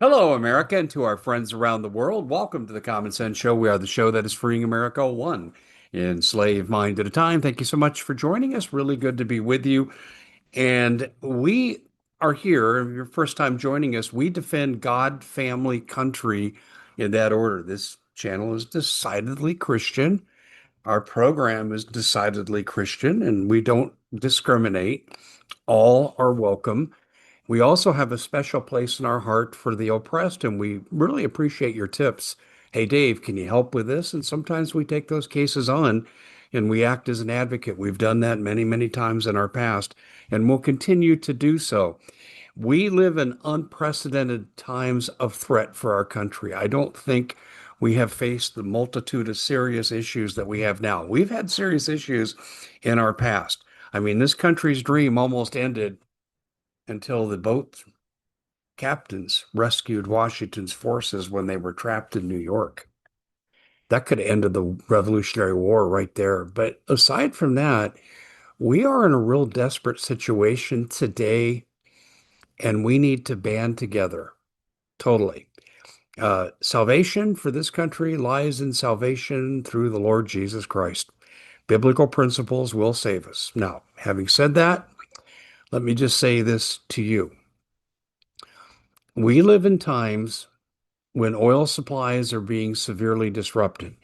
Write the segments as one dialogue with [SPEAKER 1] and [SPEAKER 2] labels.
[SPEAKER 1] Hello, America, and to our friends around the world. Welcome to the Common Sense Show. We are the show that is freeing America one enslaved mind at a time. Thank you so much for joining us. Really good to be with you. And we are here. If your first time joining us, we defend God, family, country in that order. This channel is decidedly Christian. Our program is decidedly Christian, and we don't discriminate. All are welcome. We also have a special place in our heart for the oppressed, and we really appreciate your tips. Hey, Dave, can you help with this? And sometimes we take those cases on and we act as an advocate. We've done that many, many times in our past, and we'll continue to do so. We live in unprecedented times of threat for our country. I don't think we have faced the multitude of serious issues that we have now. We've had serious issues in our past. I mean, this country's dream almost ended until the boat captains rescued Washington's forces when they were trapped in New York. That could have ended the Revolutionary War right there. But aside from that, we are in a real desperate situation today, and we need to band together totally. Salvation for this country lies in salvation through the Lord Jesus Christ. Biblical principles will save us. Now, having said that, let me just say this to you. We live in times when oil supplies are being severely disrupted.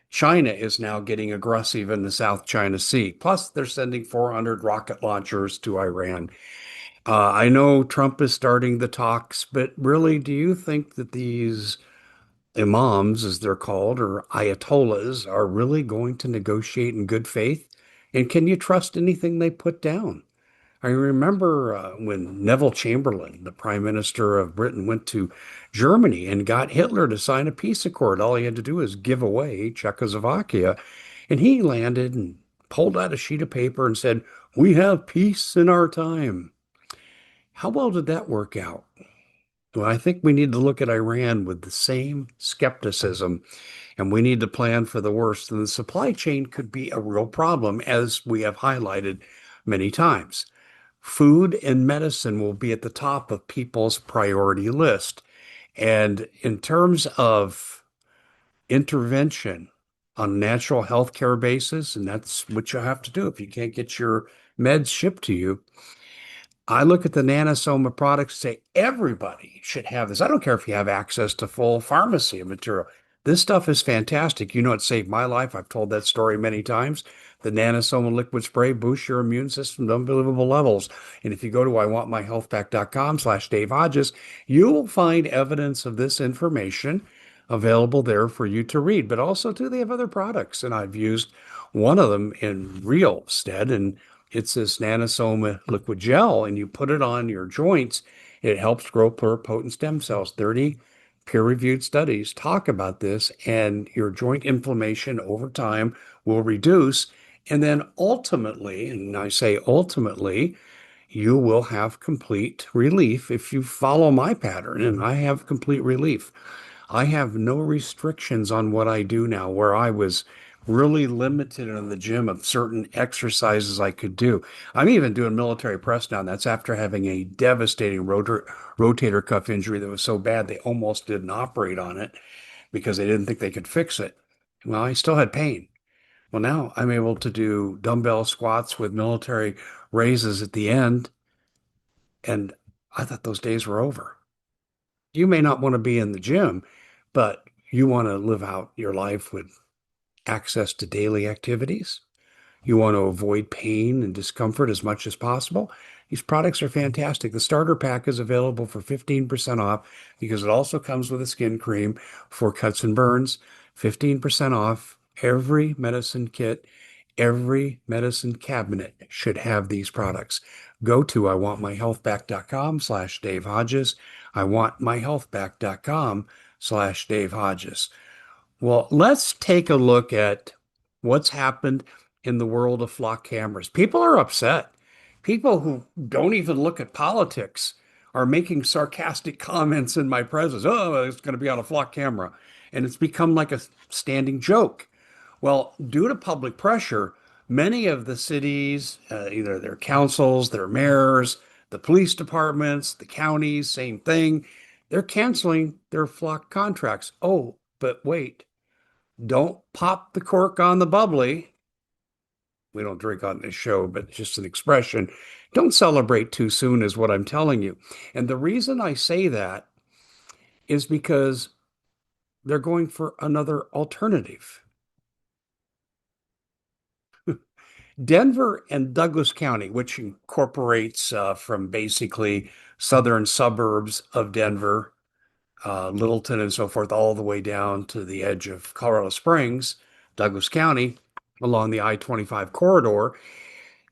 [SPEAKER 1] China is now getting aggressive in the South China Sea. Plus, they're sending 400 rocket launchers to Iran. I know Trump is starting the talks, but really, do you think that these imams, as they're called, or ayatollahs, are really going to negotiate in good faith? And can you trust anything they put down? I remember when Neville Chamberlain, the Prime Minister of Britain, went to Germany and got Hitler to sign a peace accord. All he had to do was give away Czechoslovakia. And he landed and pulled out a sheet of paper and said, "We have peace in our time." How well did that work out? Well, I think we need to look at Iran with the same skepticism, and we need to plan for the worst. And the supply chain could be a real problem, as we have highlighted many times. Food and medicine will be at the top of people's priority list. And in terms of intervention on a natural health care basis, and that's what you have to do if you can't get your meds shipped to you, I look at the nanosoma products and say everybody should have this. I don't care if you have access to full pharmacy material. This stuff is fantastic. You know, it saved my life. I've told that story many times. The nanosoma liquid spray boosts your immune system to unbelievable levels. And if you go to iwantmyhealthback.com/Dave Hodges, you will find evidence of this information available there for you to read. But also, too, they have other products. And I've used one of them in real stead. And it's this nanosoma liquid gel, and you put it on your joints. It helps grow pluripotent stem cells. 30 peer-reviewed studies talk about this, and your joint inflammation over time will reduce. And then ultimately, and I say ultimately, you will have complete relief if you follow my pattern. And I have complete relief. I have no restrictions on what I do now, where I was really limited in the gym of certain exercises I could do. I'm even doing military press now. And that's after having a devastating rotator cuff injury that was so bad they almost didn't operate on it because they didn't think they could fix it. Well, I still had pain. Well, now I'm able to do dumbbell squats with military raises at the end. And I thought those days were over. You may not want to be in the gym, but you want to live out your life with access to daily activities. You want to avoid pain and discomfort as much as possible. These products are fantastic. The starter pack is available for 15% off because it also comes with a skin cream for cuts and burns. 15% off every medicine kit. Every medicine cabinet should have these products. Go to iwantmyhealthback.com/Dave Hodges. iwantmyhealthback.com/Dave Hodges. Well, let's take a look at what's happened in the world of flock cameras. People are upset. People who don't even look at politics are making sarcastic comments in my presence. Oh, it's going to be on a flock camera. And it's become like a standing joke. Well, due to public pressure, many of the cities, either their councils, their mayors, the police departments, the counties, same thing. They're canceling their flock contracts. Oh, but wait, don't pop the cork on the bubbly. We don't drink on this show, but just an expression. Don't celebrate too soon, is what I'm telling you. And the reason I say that is because they're going for another alternative. Denver and Douglas County, which incorporates from basically southern suburbs of Denver, Littleton, and so forth, all the way down to the edge of Colorado Springs, Douglas County, along the I-25 corridor.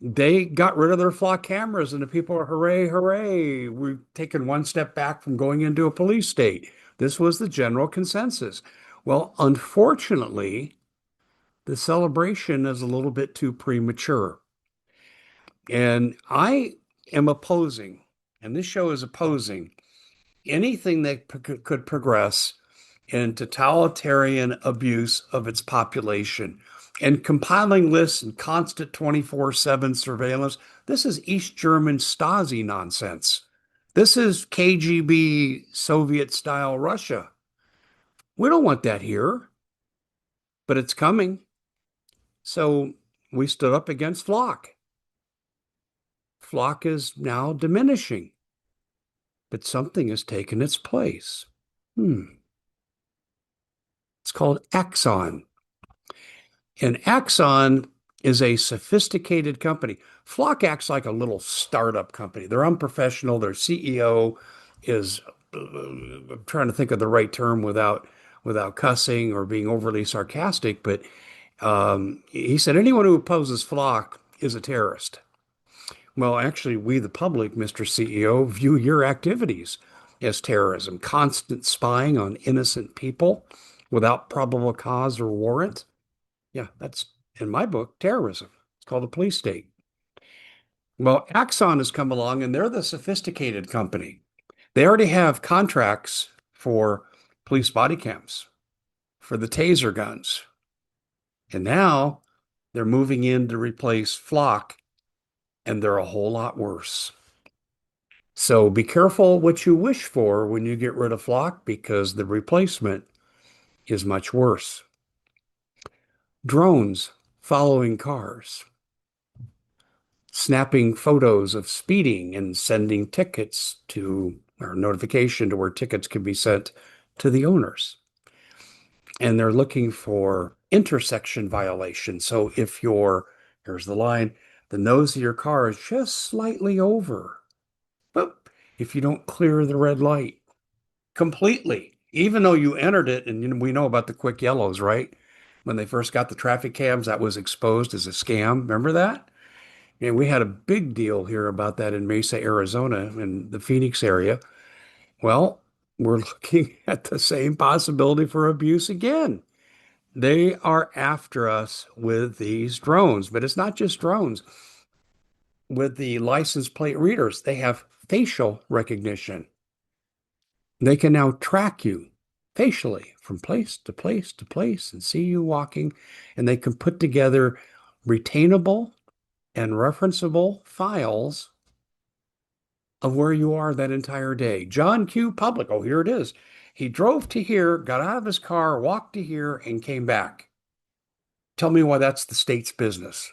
[SPEAKER 1] They got rid of their flock cameras, and the people are, hooray, hooray. We've taken one step back from going into a police state. This was the general consensus. Well, unfortunately, the celebration is a little bit too premature. And I am opposing, and this show is opposing anything that could progress in totalitarian abuse of its population and compiling lists and constant 24/7 surveillance. This is East German Stasi nonsense. This is KGB Soviet style Russia. We don't want that here, but it's coming. So we stood up against Flock. Flock is now diminishing, but something has taken its place. It's called Axon. And Axon is a sophisticated company. Flock acts like a little startup company. They're unprofessional. Their CEO is, I'm trying to think of the right term without cussing or being overly sarcastic, but he said anyone who opposes Flock is a terrorist. Well, actually, we, the public, Mr. CEO, view your activities as terrorism, constant spying on innocent people without probable cause or warrant. Yeah, that's in my book, terrorism. It's called a police state. Well, Axon has come along and they're the sophisticated company. They already have contracts for police body cams, for the taser guns. And now they're moving in to replace Flock, and they're a whole lot worse. So be careful what you wish for when you get rid of Flock because the replacement is much worse. Drones following cars, snapping photos of speeding and sending tickets to, or notification to where tickets can be sent to the owners. And they're looking for intersection violations. So if here's the line, the nose of your car is just slightly over, but if you don't clear the red light completely, even though you entered it, and we know about the quick yellows, right? When they first got the traffic cams, that was exposed as a scam. Remember that? And we had a big deal here about that in Mesa, Arizona, in the Phoenix area. Well, we're looking at the same possibility for abuse again. They are after us with these drones, but it's not just drones. With the license plate readers, they have facial recognition. They can now track you facially from place to place to place and see you walking, and they can put together retainable and referenceable files of where you are that entire day. John Q. Public, oh, here it is. He drove to here, got out of his car, walked to here, and came back. Tell me why that's the state's business.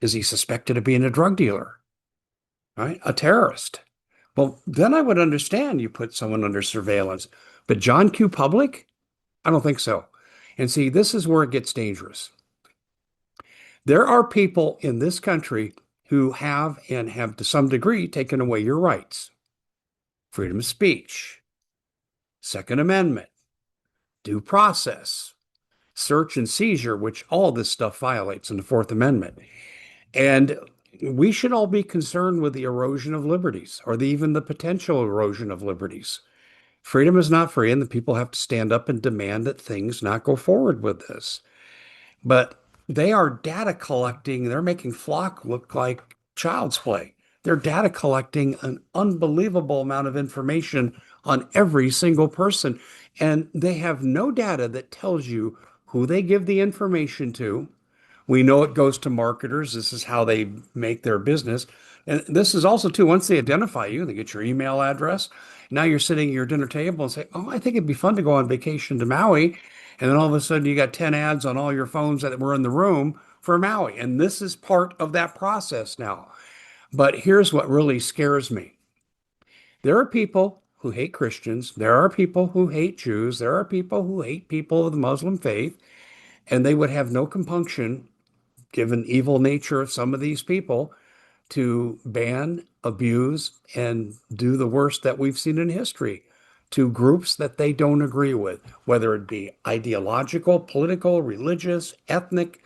[SPEAKER 1] Is he suspected of being a drug dealer? Right? A terrorist? Well, then I would understand you put someone under surveillance. But John Q. Public? I don't think so. And see, this is where it gets dangerous. There are people in this country who have and have to some degree taken away your rights. Freedom of speech, Second Amendment, due process, search and seizure, which all this stuff violates in the Fourth Amendment. And we should all be concerned with the erosion of liberties or even the potential erosion of liberties. Freedom is not free, and the people have to stand up and demand that things not go forward with this. But they are data collecting. They're making Flock look like child's play. They're data collecting an unbelievable amount of information on every single person. And they have no data that tells you who they give the information to. We know it goes to marketers. This is how they make their business. And this is also too, once they identify you, they get your email address. Now you're sitting at your dinner table and say, "Oh, I think it'd be fun to go on vacation to Maui." And then all of a sudden you got 10 ads on all your phones that were in the room for Maui. And this is part of that process now. But here's what really scares me. There are people who hate Christians. There are people who hate Jews. There are people who hate people of the Muslim faith. And they would have no compunction, given evil nature of some of these people, to ban, abuse, and do the worst that we've seen in history to groups that they don't agree with, whether it be ideological, political, religious, ethnic.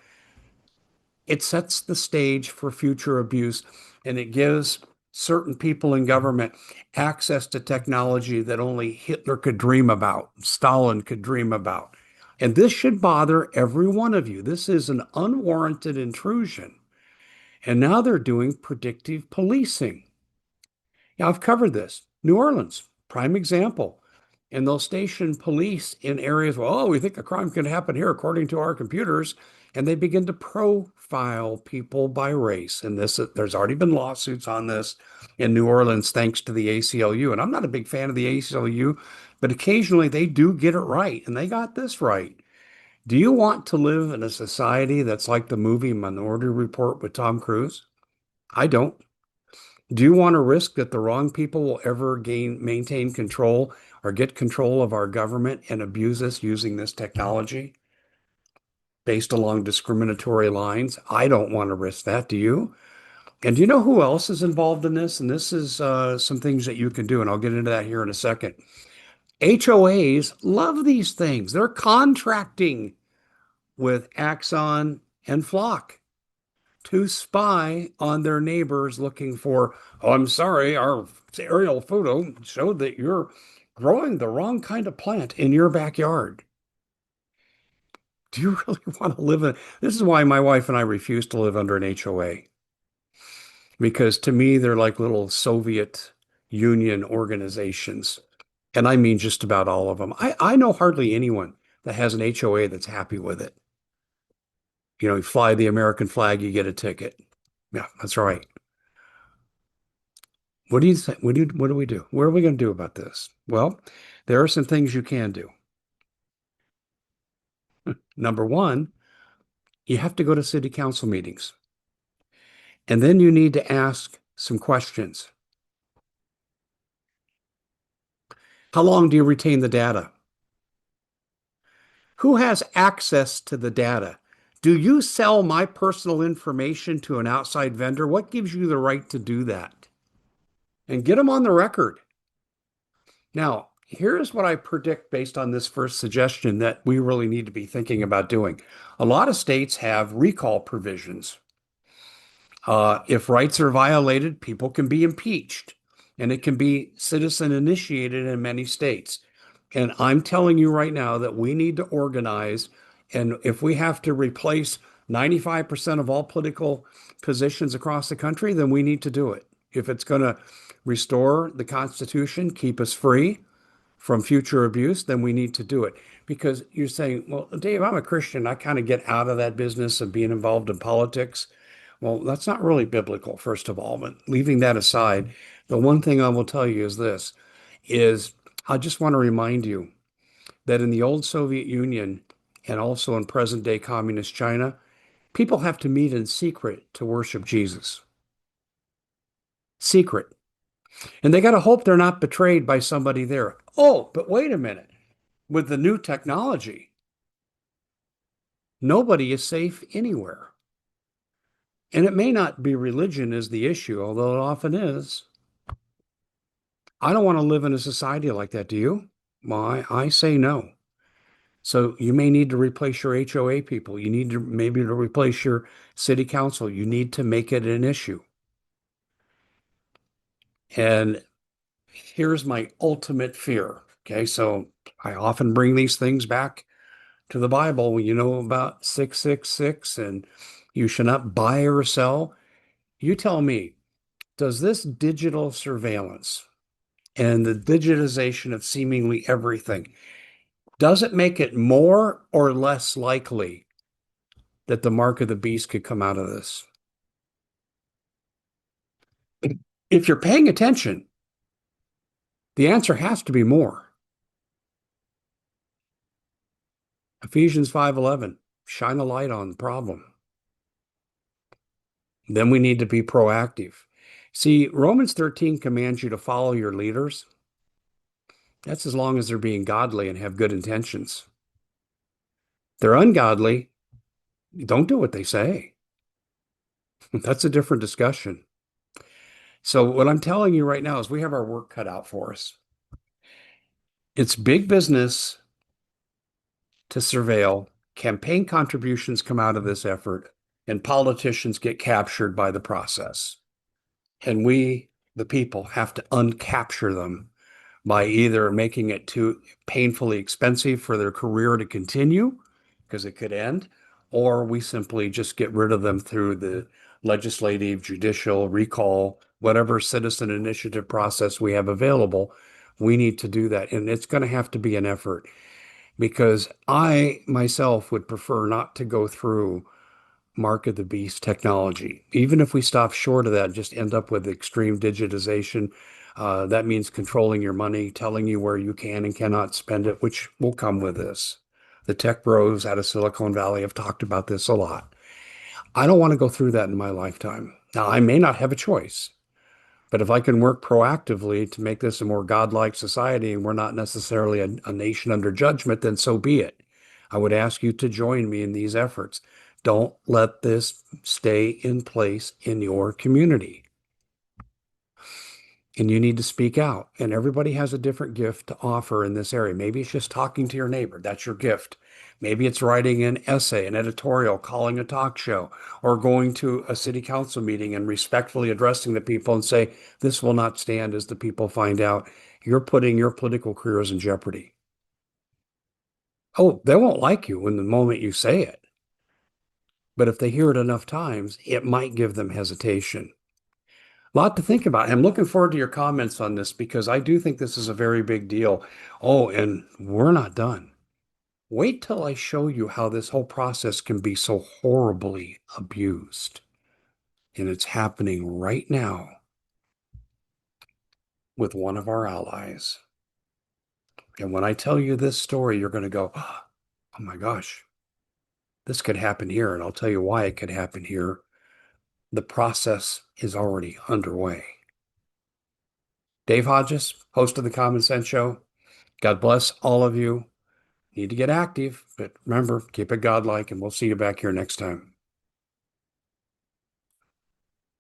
[SPEAKER 1] It sets the stage for future abuse, and it gives certain people in government access to technology that only Hitler could dream about, Stalin could dream about. And this should bother every one of you. This is an unwarranted intrusion. And now they're doing predictive policing. Yeah, I've covered this. New Orleans, prime example. And they'll station police in areas, well, oh, we think a crime can happen here according to our computers. And they begin to profile people by race. And this, there's already been lawsuits on this in New Orleans, thanks to the ACLU. And I'm not a big fan of the ACLU, but occasionally they do get it right. And they got this right. Do you want to live in a society that's like the movie Minority Report with Tom Cruise? I don't. Do you want to risk that the wrong people will ever maintain control or get control of our government and abuse us using this technology based along discriminatory lines? I don't want to risk that. Do you? And do you know who else is involved in this? And this is some things that you can do, and I'll get into that here in a second. HOAs love these things. They're contracting with Axon and Flock to spy on their neighbors looking for, oh, I'm sorry, our aerial photo showed that you're growing the wrong kind of plant in your backyard. Do you really want to live in? This is why my wife and I refuse to live under an HOA, because to me, they're like little Soviet Union organizations. And I mean just about all of them. I know hardly anyone that has an HOA that's happy with it. You know, you fly the American flag, you get a ticket. Yeah, that's right. What do you think? What do we do? What are we going to do about this? Well, there are some things you can do. Number one, you have to go to city council meetings. And then you need to ask some questions. How long do you retain the data? Who has access to the data? Do you sell my personal information to an outside vendor? What gives you the right to do that? And get them on the record. Now, here's what I predict based on this first suggestion that we really need to be thinking about doing. A lot of states have recall provisions. If rights are violated, people can be impeached, and it can be citizen initiated in many states. And I'm telling you right now that we need to organize. And if we have to replace 95% of all political positions across the country, then we need to do it. If it's going to restore the Constitution, keep us free from future abuse, then we need to do it. Because you're saying, well, Dave, I'm a Christian. I kind of get out of that business of being involved in politics. Well, that's not really biblical, first of all. But leaving that aside, the one thing I will tell you is this, is I just want to remind you that in the old Soviet Union and also in present day communist China, people have to meet in secret to worship Jesus. Secret. And they got to hope they're not betrayed by somebody there. Oh, but wait a minute. With the new technology, nobody is safe anywhere. And it may not be religion is the issue, although it often is. I don't want to live in a society like that, do you? Well, I say no. So you may need to replace your HOA people. You need to maybe to replace your city council. You need to make it an issue. And here's my ultimate fear. Okay, so I often bring these things back to the Bible when you know about 666 and you should not buy or sell. You tell me, does this digital surveillance and the digitization of seemingly everything, does it make it more or less likely that the mark of the beast could come out of this? If you're paying attention, the answer has to be more. Ephesians 5:11, shine a light on the problem. Then we need to be proactive. See, Romans 13 commands you to follow your leaders. That's as long as they're being godly and have good intentions. If they're ungodly, don't do what they say. That's a different discussion. So what I'm telling you right now is we have our work cut out for us. It's big business to surveil. Campaign contributions come out of this effort, and politicians get captured by the process. And we, the people, have to uncapture them by either making it too painfully expensive for their career to continue, because it could end, or we simply just get rid of them through the legislative, judicial, recall, whatever citizen initiative process we have available. We need to do that. And it's going to have to be an effort because I myself would prefer not to go through mark of the beast technology. Even if we stop short of that, just end up with extreme digitization. That means controlling your money, telling you where you can and cannot spend it, which will come with this. The tech bros out of Silicon Valley have talked about this a lot. I don't want to go through that in my lifetime. Now, I may not have a choice, but if I can work proactively to make this a more godlike society and we're not necessarily a nation under judgment, then so be it. I would ask you to join me in these efforts. Don't let this stay in place in your community. And you need to speak out. And everybody has a different gift to offer in this area. Maybe it's just talking to your neighbor. That's your gift. Maybe it's writing an essay, an editorial, calling a talk show, or going to a city council meeting and respectfully addressing the people and say, this will not stand as the people find out. You're putting your political careers in jeopardy. Oh, they won't like you in the moment you say it. But if they hear it enough times, it might give them hesitation. A lot to think about. I'm looking forward to your comments on this because I do think this is a very big deal. Oh, and we're not done. Wait till I show you how this whole process can be so horribly abused. And it's happening right now with one of our allies. And when I tell you this story, you're going to go, oh my gosh, this could happen here. And I'll tell you why it could happen here. The process is already underway. Dave Hodges, host of the Common Sense Show. God bless all of you. Need to get active, but remember, keep it godlike, and we'll see you back here next time.